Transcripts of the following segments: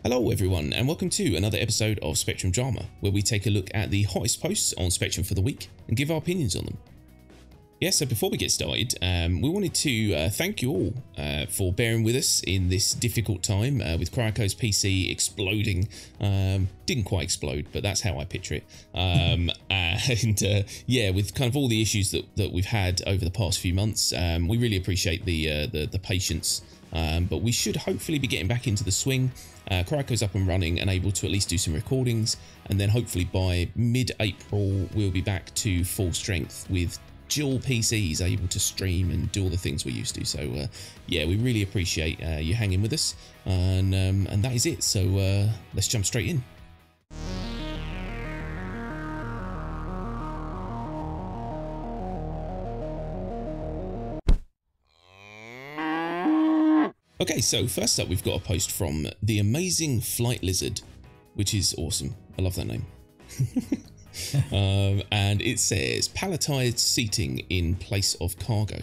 Hello everyone and welcome to another episode of Spectrum Drama, where we take a look at the hottest posts on Spectrum for the week and give our opinions on them. Yeah, so before we get started, we wanted to thank you all for bearing with us in this difficult time with Cryoco's PC exploding. Didn't quite explode, but that's how I picture it. Yeah, with kind of all the issues that we've had over the past few months, we really appreciate the patience. But we should hopefully be getting back into the swing. Cryoco's up and running and able to at least do some recordings, and then hopefully by mid-April we'll be back to full strength with dual PCs able to stream and do all the things we're used to. So yeah, we really appreciate you hanging with us, and that is it. So let's jump straight in. Okay, so first up we've got a post from the amazing Flight Lizard, which is awesome. I love that name. And it says palletized seating in place of cargo.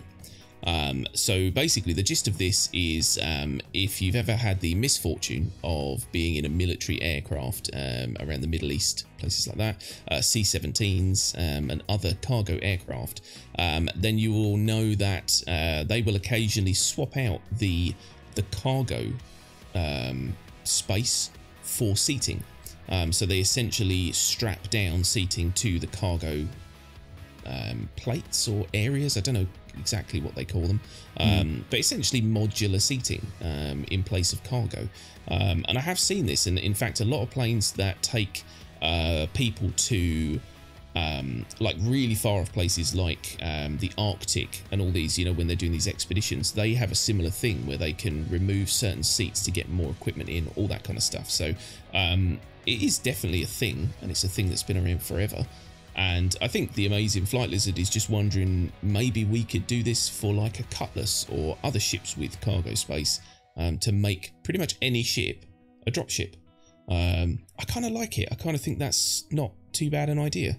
So basically the gist of this is if you've ever had the misfortune of being in a military aircraft around the Middle East, places like that, C-17s and other cargo aircraft, then you will know that they will occasionally swap out the cargo space for seating. So they essentially strap down seating to the cargo plates or areas. I don't know exactly what they call them, but essentially modular seating in place of cargo. And I have seen this, and in fact a lot of planes that take people to like really far off places like the Arctic and all these, you know, when they're doing these expeditions, they have a similar thing where they can remove certain seats to get more equipment in, all that kind of stuff. So it is definitely a thing, and it's a thing that's been around forever. And I think the amazing Flight Lizard is just wondering, maybe we could do this for like a Cutlass or other ships with cargo space, to make pretty much any ship a drop ship. I kind of like it. I kind of think that's not too bad an idea.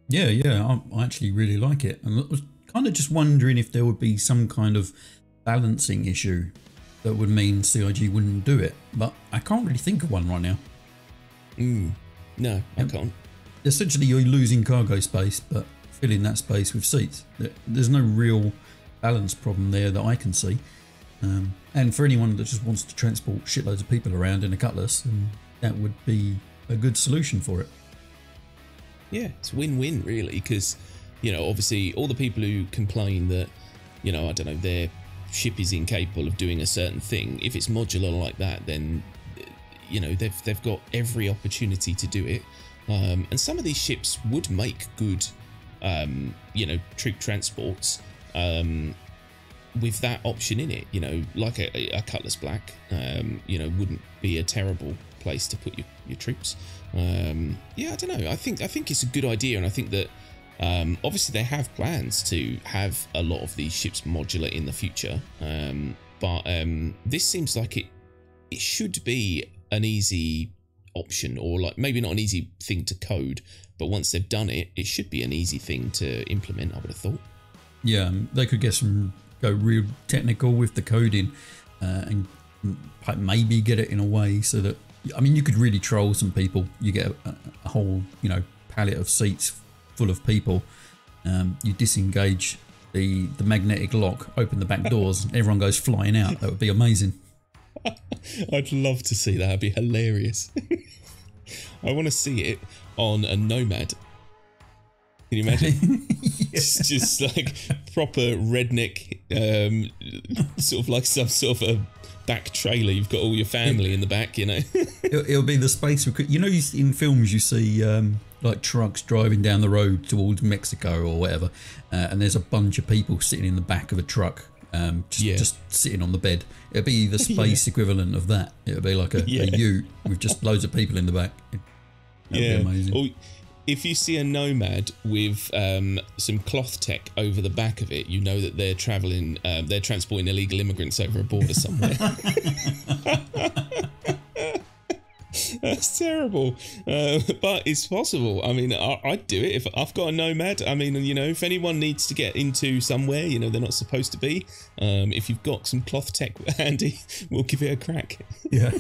Yeah, I actually really like it. And I was kind of just wondering if there would be some kind of balancing issue that would mean CIG wouldn't do it, but I can't really think of one right now. No, I can't. Essentially, you're losing cargo space, but filling that space with seats. There's no real balance problem there that I can see. And for anyone that just wants to transport shitloads of people around in a Cutlass, that would be a good solution for it. Yeah, it's win-win really, because, you know, obviously all the people who complain that, you know, I don't know, their ship is incapable of doing a certain thing, if it's modular like that, then, you know, they've got every opportunity to do it. And some of these ships would make good, you know, troop transports with that option in it. You know, like a Cutlass Black, you know, wouldn't be a terrible place to put your troops. Yeah, I don't know. I think it's a good idea, and I think that obviously they have plans to have a lot of these ships modular in the future. But this seems like it should be an easy option, or like maybe not an easy thing to code, but once they've done it, it should be an easy thing to implement, I would have thought. Yeah, they could go real technical with the coding, and maybe get it in a way so that, I mean, you could really troll some people. You get a whole, you know, pallet of seats full of people. You disengage the magnetic lock, open the back doors, everyone goes flying out. That would be amazing. I'd love to see that. That'd be hilarious. I want to see it on a Nomad. Can you imagine? Yeah. Just like proper redneck, sort of like some sort of a back trailer. You've got all your family in the back, you know. It'll be the space, you know, in films you see like trucks driving down the road towards Mexico or whatever, and there's a bunch of people sitting in the back of a truck, just sitting on the bed. It'll be the space equivalent of that. It'll be like a ute with just loads of people in the back. That'd be amazing. Or if you see a Nomad with some cloth tech over the back of it, you know that they're traveling, they're transporting illegal immigrants over a border somewhere. That's terrible, but it's possible. I mean, I'd do it if I've got a Nomad. I mean, you know, if anyone needs to get into somewhere, you know, they're not supposed to be, if you've got some cloth tech handy, we'll give it a crack. Yeah.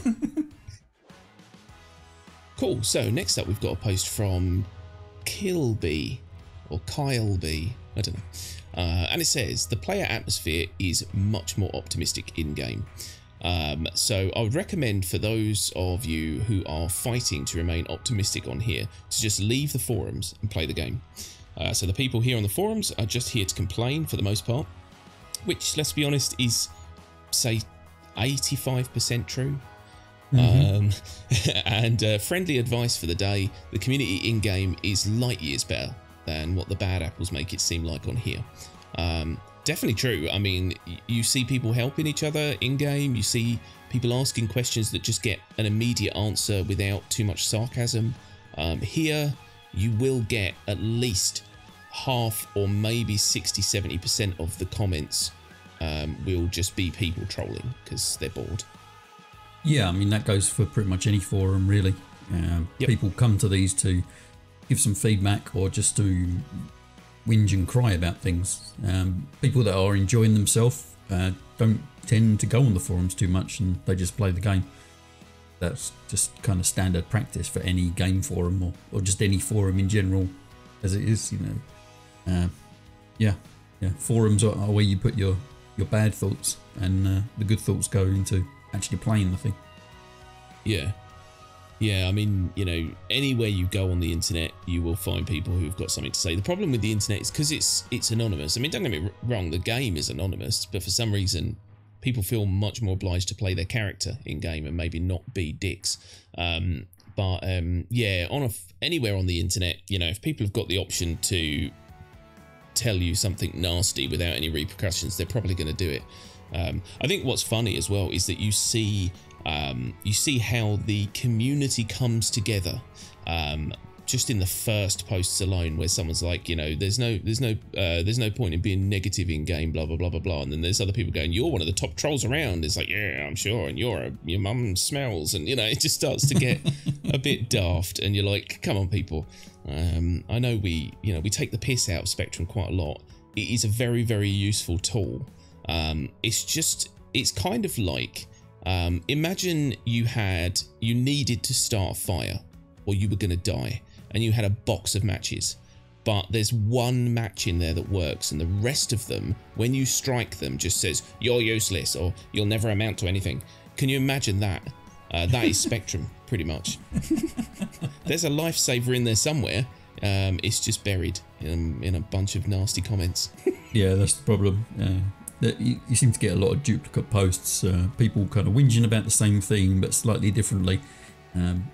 Cool. So next up, we've got a post from Kilby or Kyle B. I don't know. And it says the player atmosphere is much more optimistic in game. So I would recommend for those of you who are fighting to remain optimistic on here to just leave the forums and play the game. So the people here on the forums are just here to complain for the most part, which, let's be honest, is, say, 85% true. And friendly advice for the day: the community in-game is light years better than what the bad apples make it seem like on here. Definitely true. I mean, you see people helping each other in-game, you see people asking questions that just get an immediate answer without too much sarcasm. Here, you will get at least half or maybe 60-70% of the comments will just be people trolling because they're bored. Yeah, I mean, that goes for pretty much any forum, really. People come to these to give some feedback or just to whinge and cry about things. People that are enjoying themselves don't tend to go on the forums too much, and they just play the game. That's just kind of standard practice for any game forum or just any forum in general as it is, you know. Yeah, forums are where you put your bad thoughts, and the good thoughts go into actually playing the thing. Yeah, I mean, you know, anywhere you go on the internet, you will find people who've got something to say. The problem with the internet is because it's anonymous. I mean, don't get me wrong, the game is anonymous, but for some reason, people feel much more obliged to play their character in game and maybe not be dicks. Yeah, anywhere on the internet, you know, if people have got the option to tell you something nasty without any repercussions, they're probably going to do it. I think what's funny as well is that you see how the community comes together just in the first posts alone, where someone's like, you know, there's no point in being negative in game, blah blah blah blah blah, and then there's other people going, you're one of the top trolls around. It's like, yeah, I'm sure, and your mum smells, and you know, it just starts to get a bit daft, and you're like, come on, people. I know we take the piss out of Spectrum quite a lot. It is a very, very useful tool. It's kind of like, imagine you needed to start a fire, or you were going to die, and you had a box of matches, but there's one match in there that works, and the rest of them, when you strike them, just says, you're useless, or you'll never amount to anything. Can you imagine that? That is Spectrum, pretty much. There's a lifesaver in there somewhere. It's just buried in a bunch of nasty comments. Yeah, that's the problem. You seem to get a lot of duplicate posts, people kind of whinging about the same thing but slightly differently. And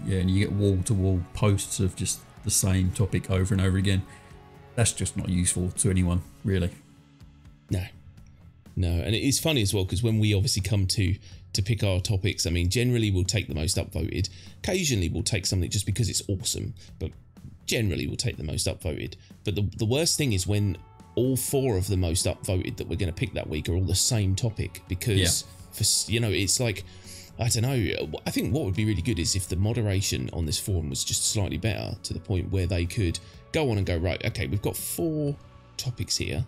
you get wall-to-wall posts of just the same topic over and over again. That's just not useful to anyone, really. No, and it is funny as well, because when we obviously come to pick our topics, I mean, generally we'll take the most upvoted. Occasionally we'll take something just because it's awesome, but generally we'll take the most upvoted. But the worst thing is when all four of the most upvoted that we're going to pick that week are all the same topic, because it's like, I don't know, I think what would be really good is if the moderation on this forum was just slightly better, to the point where they could go on and go, right, okay, we've got 4 topics here,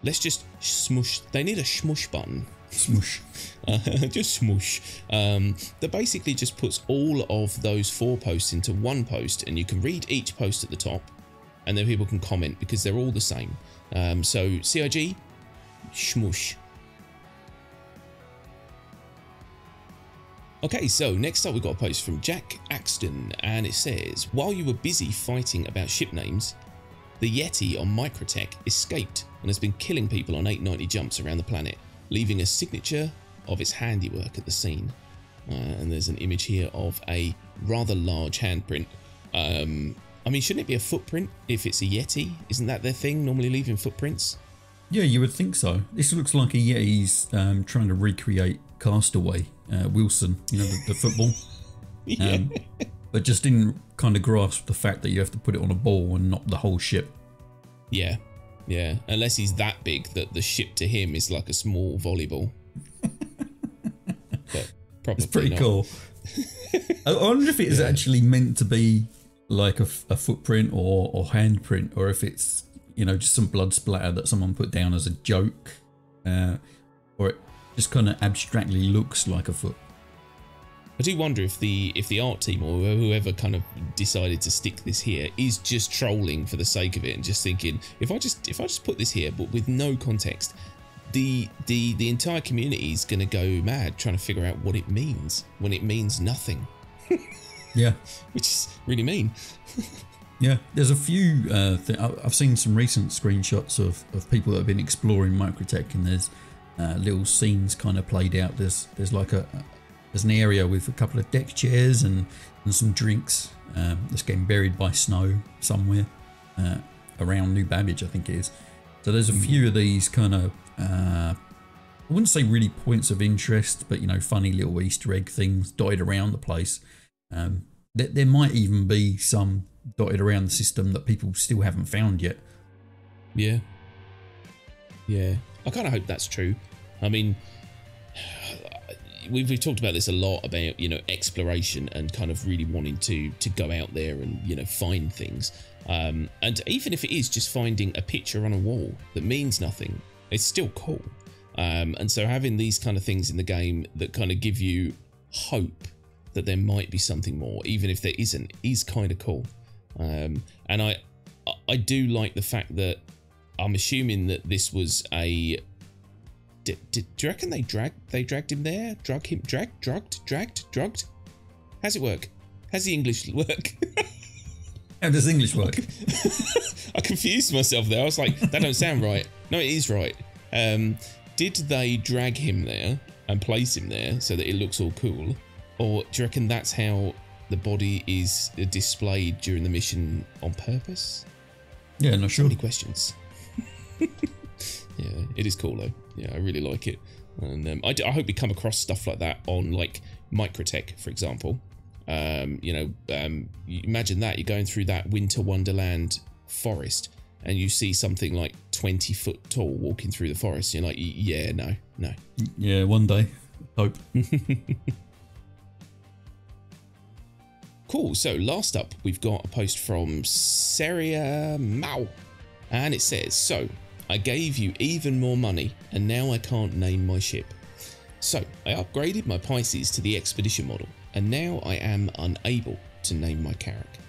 let's just smush. They need a smush button. Smush. Just smush. That basically just puts all of those 4 posts into one post, and you can read each post at the top, and then people can comment because they're all the same. So CIG, smush. Okay, so next up we've got a post from Jack Axton, and it says, while you were busy fighting about ship names, the Yeti on Microtech escaped and has been killing people on 890 jumps around the planet, leaving a signature of its handiwork at the scene. And there's an image here of a rather large handprint. I mean, shouldn't it be a footprint if it's a Yeti? Isn't that their thing, normally leaving footprints? Yeah, you would think so. This looks like a Yeti's trying to recreate Castaway, Wilson, you know, the football. Yeah. But just didn't kind of grasp the fact that you have to put it on a ball and not the whole ship. Yeah. Yeah, unless he's that big that the ship to him is like a small volleyball. But probably it's pretty not. Cool. I wonder if it is actually meant to be like a footprint or handprint, or if it's, you know, just some blood splatter that someone put down as a joke, or it just kind of abstractly looks like a foot. I do wonder if the art team or whoever kind of decided to stick this here is just trolling for the sake of it and just thinking, if I just put this here but with no context, the entire community is going to go mad trying to figure out what it means when it means nothing. Yeah, which is really mean. Yeah, there's a few. I've seen some recent screenshots of people that have been exploring Microtech, and there's little scenes kind of played out. There's like there's an area with a couple of deck chairs and some drinks that's getting buried by snow somewhere around New Babbage, I think it is. So there's a few of these kind of I wouldn't say really points of interest, but funny little Easter egg things dotted around the place. There might even be some dotted around the system that people still haven't found yet. Yeah. I kind of hope that's true. I mean, we've talked about this a lot about exploration and kind of really wanting to go out there and find things. And even if it is just finding a picture on a wall that means nothing, it's still cool. And so having these kind of things in the game that kind of give you hope that there might be something more, even if there isn't, is kind of cool. And I do like the fact that I'm assuming that this was a. Do you reckon they dragged him there? Drugged? How's it work? How's the English work? How does English work? I confused myself there. I was like, that don't sound right. No, it is right. Did they drag him there and place him there so that it looks all cool? Or do you reckon that's how the body is displayed during the mission on purpose? Yeah, not sure. So many questions. Yeah, it is cool though. Yeah, I really like it. And I hope we come across stuff like that on like Microtech, for example. You imagine that you're going through that Winter Wonderland forest and you see something like 20 foot tall walking through the forest. You're like, yeah, no. Yeah, one day. Hope. Cool. So last up, we've got a post from Seria Mao, and it says, so I gave you even more money and now I can't name my ship. So I upgraded my Pisces to the expedition model and now I am unable to name my carrack.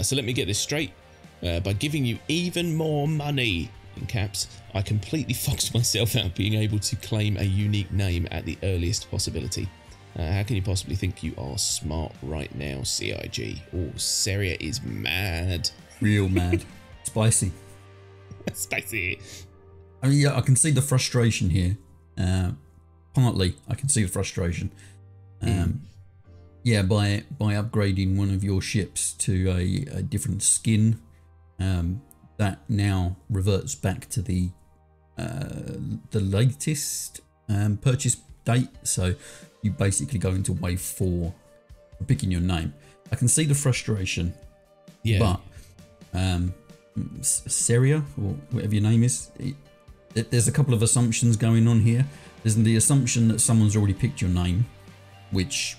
So let me get this straight. By giving you even more money, in caps, I completely fucked myself out being able to claim a unique name at the earliest possibility. How can you possibly think you are smart right now, CIG? Oh, Seria is mad. Real mad. Spicy. Spicy. I mean, yeah, I can see the frustration here. Partly, I can see the frustration. Yeah, by upgrading one of your ships to a different skin, that now reverts back to the latest purchase date. So you basically go into wave 4 for picking your name. I can see the frustration. Yeah. But Seria, or whatever your name is, there's a couple of assumptions going on here. There's the assumption that someone's already picked your name, which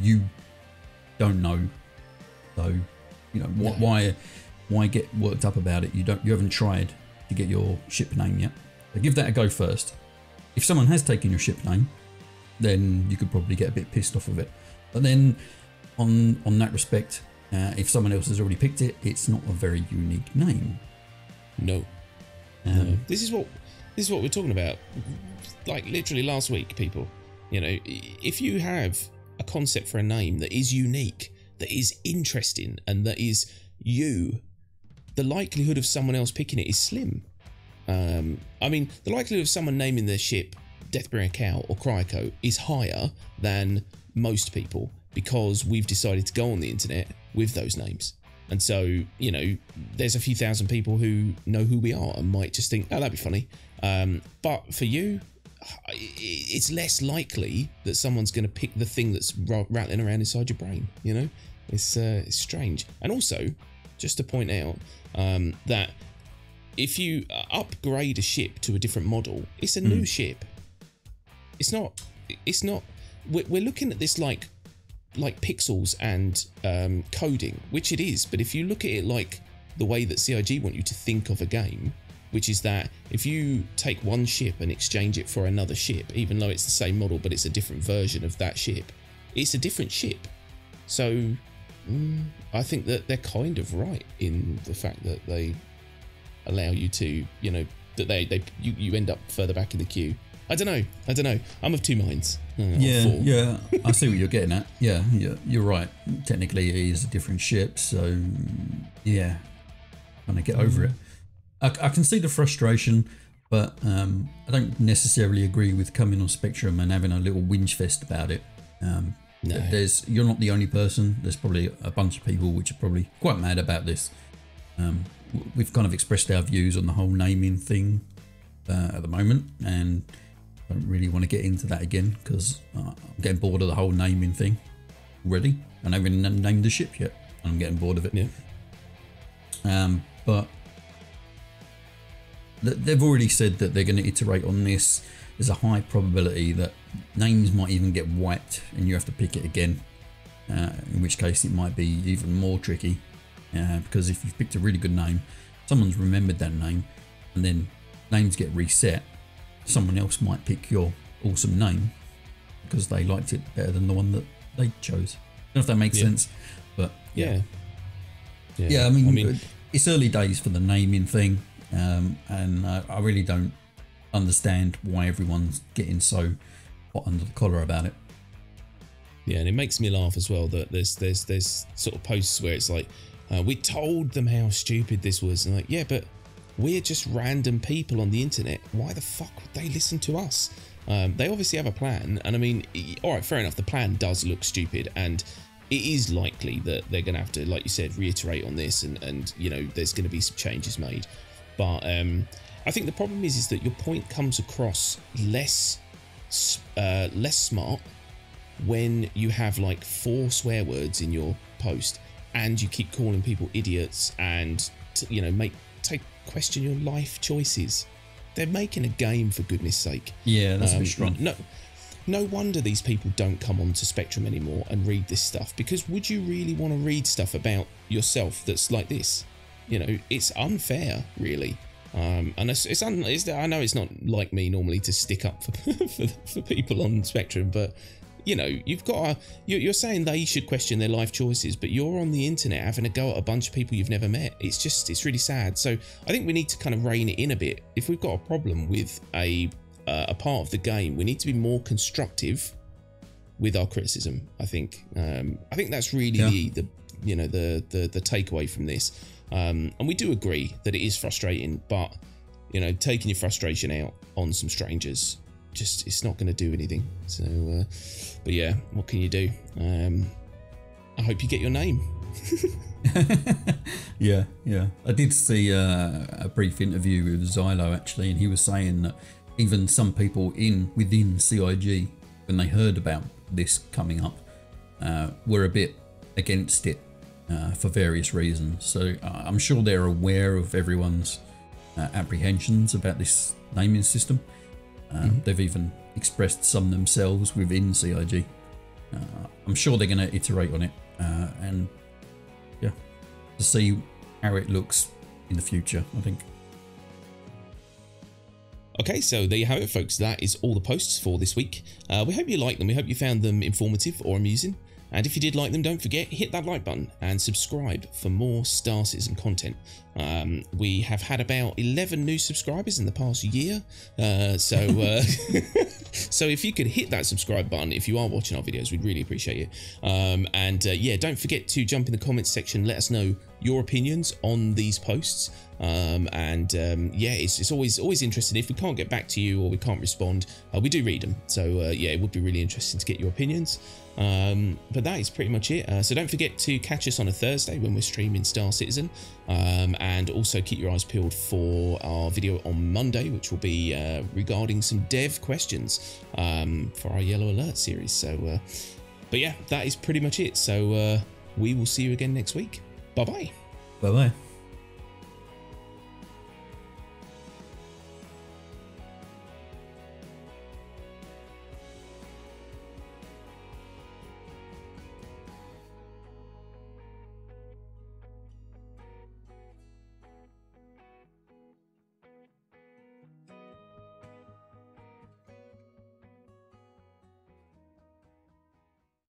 you don't know. So, why get worked up about it? You haven't tried to get your ship name yet. So give that a go first. If someone has taken your ship name, then you could probably get a bit pissed off of it. But then on that respect, if someone else has already picked it, it's not a very unique name. No. No. This is what we're talking about. Like literally last week, people. If you have a concept for a name that is unique, that is interesting, and that is you, the likelihood of someone else picking it is slim. I mean, the likelihood of someone naming their ship Deathbringer Cow or Cryco is higher than most people because we've decided to go on the internet with those names. And so, there's a few thousand people who know who we are and might just think, oh, that'd be funny. But for you, it's less likely that someone's going to pick the thing that's rattling around inside your brain. It's strange. And also, just to point out that if you upgrade a ship to a different model, it's a new ship. It's not. We're looking at this like pixels and coding, which it is. But if you look at it like the way that CIG want you to think of a game, which is that if you take one ship and exchange it for another ship, even though it's the same model but it's a different version of that ship, it's a different ship. So I think that they're kind of right in the fact that they allow you to, you know, that you end up further back in the queue. I don't know. I'm of two minds. Yeah. I see what you're getting at. Yeah, you're right. Technically, it is a different ship, so yeah, trying to get over it. I can see the frustration, but I don't necessarily agree with coming on Spectrum and having a little whinge fest about it. No. You're not the only person. There's probably a bunch of people which are probably quite mad about this. We've kind of expressed our views on the whole naming thing at the moment, and I don't really want to get into that again because I'm getting bored of the whole naming thing already. I haven't even named the ship yet. I'm getting bored of it. Yeah. But they've already said that they're going to iterate on this. There's a high probability that names might even get wiped and you have to pick it again, in which case it might be even more tricky, because if you've picked a really good name, someone's remembered that name, and then names get reset, someone else might pick your awesome name because they liked it better than the one that they chose. I don't know if that makes sense, but yeah, I mean it's early days for the naming thing, and I really don't understand why everyone's getting so hot under the collar about it. Yeah, and it makes me laugh as well that there's sort of posts where it's like, we told them how stupid this was, and like, yeah, but we're just random people on the internet. Why the fuck would they listen to us? They obviously have a plan, and I mean, all right, fair enough, the plan does look stupid, and it is likely that they're going to have to, like you said, reiterate on this, and you know, there's going to be some changes made. But I think the problem is that your point comes across less smart when you have like 4 swear words in your post and you keep calling people idiots and you know question your life choices. They're making a game, for goodness sake. Yeah, that's a bit strong. No wonder these people don't come onto Spectrum anymore and read this stuff, because would you really want to read stuff about yourself that's like this? You know, it's unfair, really. And I know it's not like me normally to stick up for people on Spectrum, but you know, you're saying they should question their life choices, but you're on the internet having a go at a bunch of people you've never met. It's really sad. So I think we need to kind of rein it in a bit. If we've got a problem with a part of the game, we need to be more constructive with our criticism. I think that's really the takeaway from this. And we do agree that it is frustrating, but you know, taking your frustration out on some strangers, just, it's not going to do anything. So but yeah, what can you do? I hope you get your name. yeah I did see a brief interview with Xylo actually, and he was saying that even some people within CIG, when they heard about this coming up, were a bit against it for various reasons. So I'm sure they're aware of everyone's apprehensions about this naming system. They've even expressed some themselves within CIG. I'm sure they're going to iterate on it and yeah, to see how it looks in the future, I think. Okay, so there you have it, folks. That is all the posts for this week. We hope you liked them. We hope you found them informative or amusing. And if you did like them, don't forget, hit that like button and subscribe for more Star Citizen content. We have had about 11 new subscribers in the past year. So if you could hit that subscribe button, if you are watching our videos, we'd really appreciate it. Yeah, don't forget to jump in the comments section. Let us know your opinions on these posts. Yeah, it's always interesting. If we can't get back to you or we can't respond, we do read them. So yeah, it would be really interesting to get your opinions. But that is pretty much it. So don't forget to catch us on a Thursday when we're streaming Star Citizen, and also keep your eyes peeled for our video on Monday, which will be regarding some dev questions for our Yellow Alert series. So but yeah, that is pretty much it. So we will see you again next week. Bye bye. Bye bye.